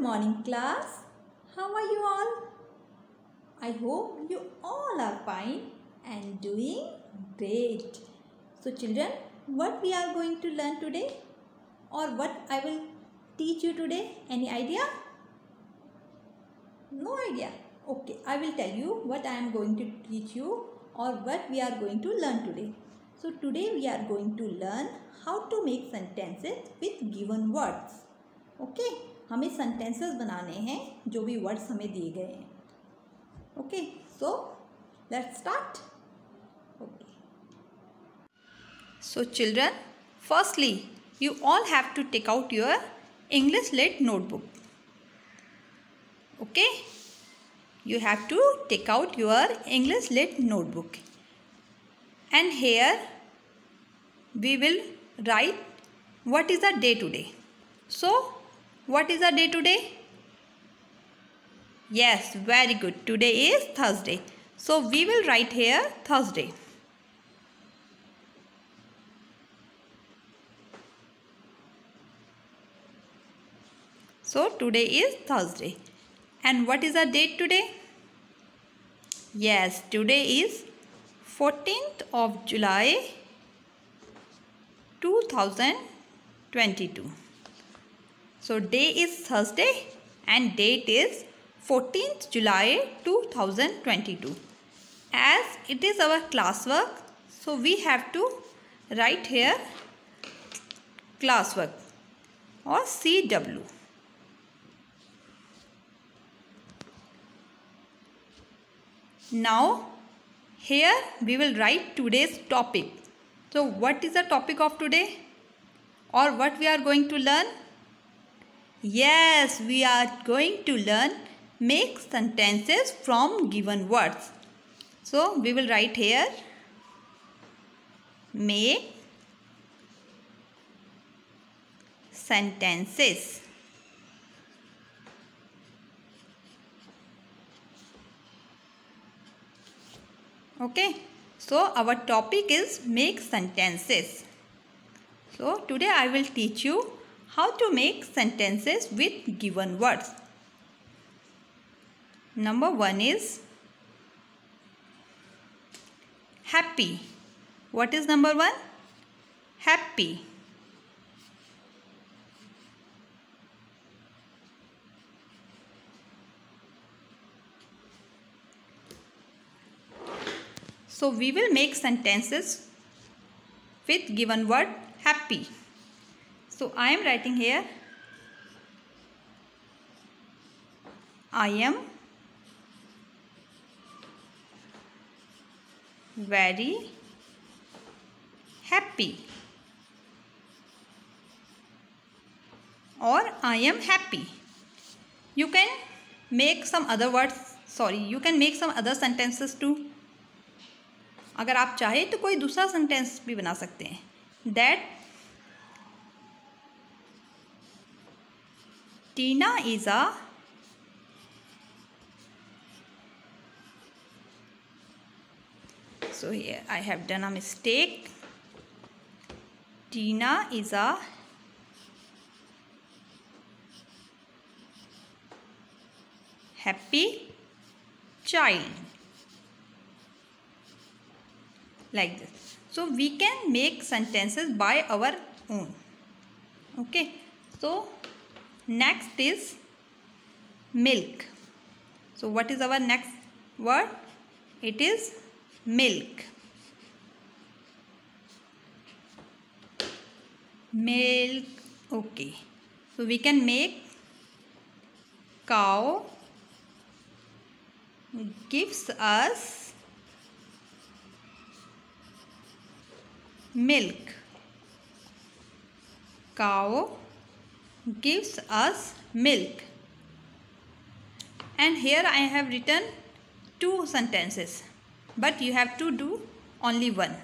morning class. How are you all? I hope you all are fine and doing great. So children, what we are going to learn today or what I will teach you today? Any idea? No idea? Okay, I will tell you what I am going to teach you or what we are going to learn today. So today we are going to learn how to make sentences with given words. Okay, हमें sentences बनाने हैं जो भी words हमें दिए गए हैं. Okay, so let's start. Okay. So children, firstly you all have to take out your English lit notebook. Okay, you have to take out your English lit notebook, and here we will write what is the day today. So what is the day today? Yes, very good. Today is Thursday. So we will write here Thursday. So today is Thursday. And what is the date today? Yes, today is 14th of July 2022. So day is Thursday and date is 14th July 2022. As it is our classwork, so we have to write here classwork or CW. Now here we will write today's topic. So what is the topic of today or what we are going to learn? Yes, we are going to learn make sentences from given words. So we will write here make sentences. Okay, so our topic is make sentences. So today I will teach you how to make sentences with given words. Number 1 is happy. What is number 1? Happy. So we will make sentences with given word happy. So I am writing here I am very happy or I am happy. You can make some other words, you can make some other sentences too. अगर आप चाहे तो कोई दूसरा sentence भी बना सकते हैं. That Tina is a so here I have done a mistake. Tina is a happy child. Like this. So we can make sentences by our own. Okay. So next is milk. So what is our next word? It is milk. Milk. Okay. So we can make cow gives us milk. Cow gives us milk. And here I have written 2 sentences, but you have to do only one.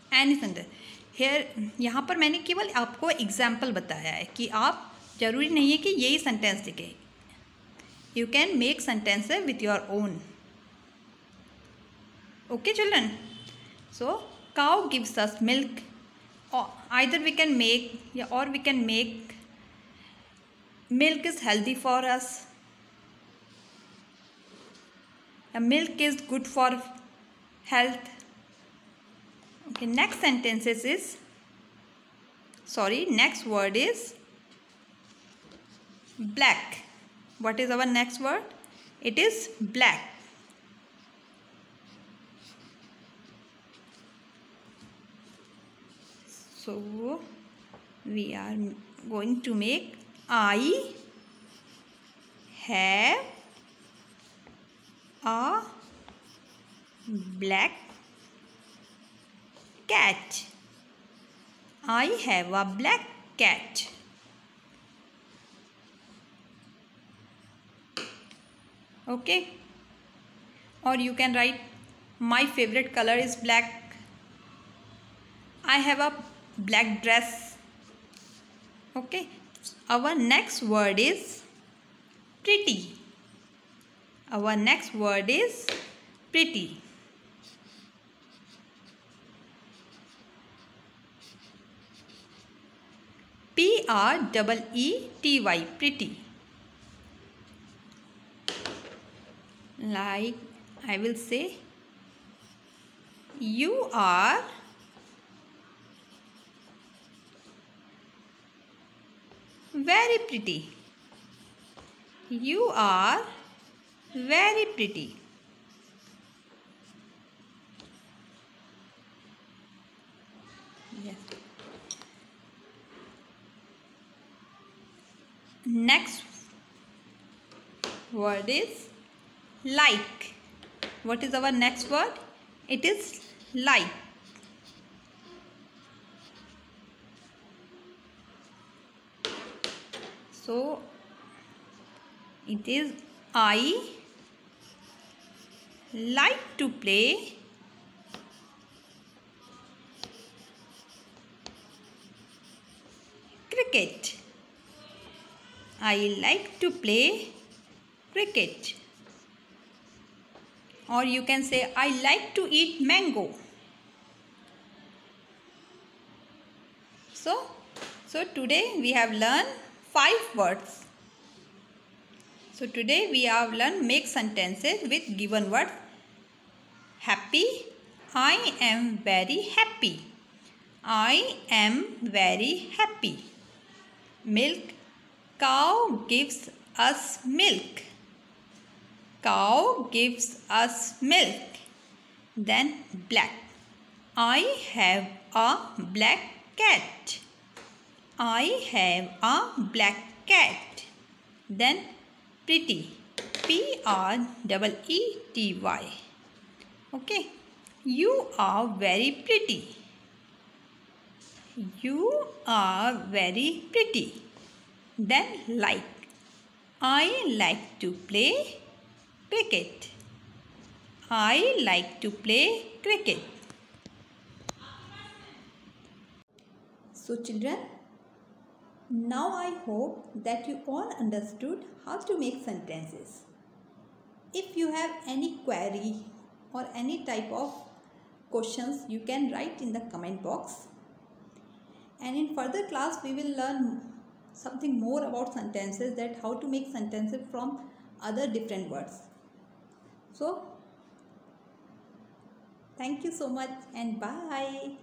Any sentence. Here यहाँ पर मैंने केवल आपको example बताया है कि आप ज़रूरी नहीं है कि यही सेंटेंस लिखें. You can make sentences with your own. Okay children. So cow gives us milk, or either we can make or we can make Milk is healthy for us. Milk is good for health. Okay, next word is black. What is our next word? It is black. So we are going to make I have a black cat. I have a black cat. Okay. Or you can write my favorite color is black. I have a black dress. Okay. Our next word is pretty. Our next word is pretty. P-R-E-E-T-Y, pretty. Like I will say, you are very pretty. You are very pretty. Yes. Next word is like. What is our next word? It is like. So it is I like to play cricket. I like to play cricket. Or you can say, I like to eat mango. So today we have learned 5 words. So today we have learned make sentences with given words. Happy, I am very happy. I am very happy. Milk, cow gives us milk. Cow gives us milk. Then black. I have a black cat. I have a black cat. Then pretty. P-R-E-E-T-Y. Okay. You are very pretty. You are very pretty. Then like. I like to play cricket. I like to play cricket. So children, now I hope that you all understood how to make sentences. If you have any query or any type of questions, you can write in the comment box. And in further class, we will learn something more about sentences, that how to make sentences from other different words. So, thank you so much and bye.